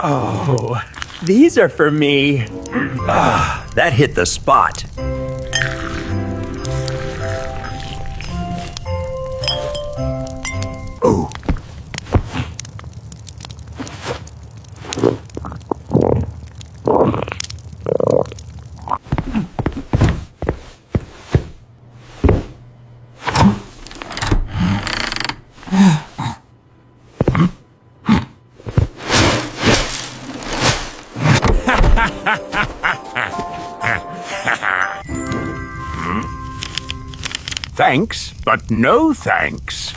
Oh, these are for me. That hit the spot. Oh. Thanks, but no thanks.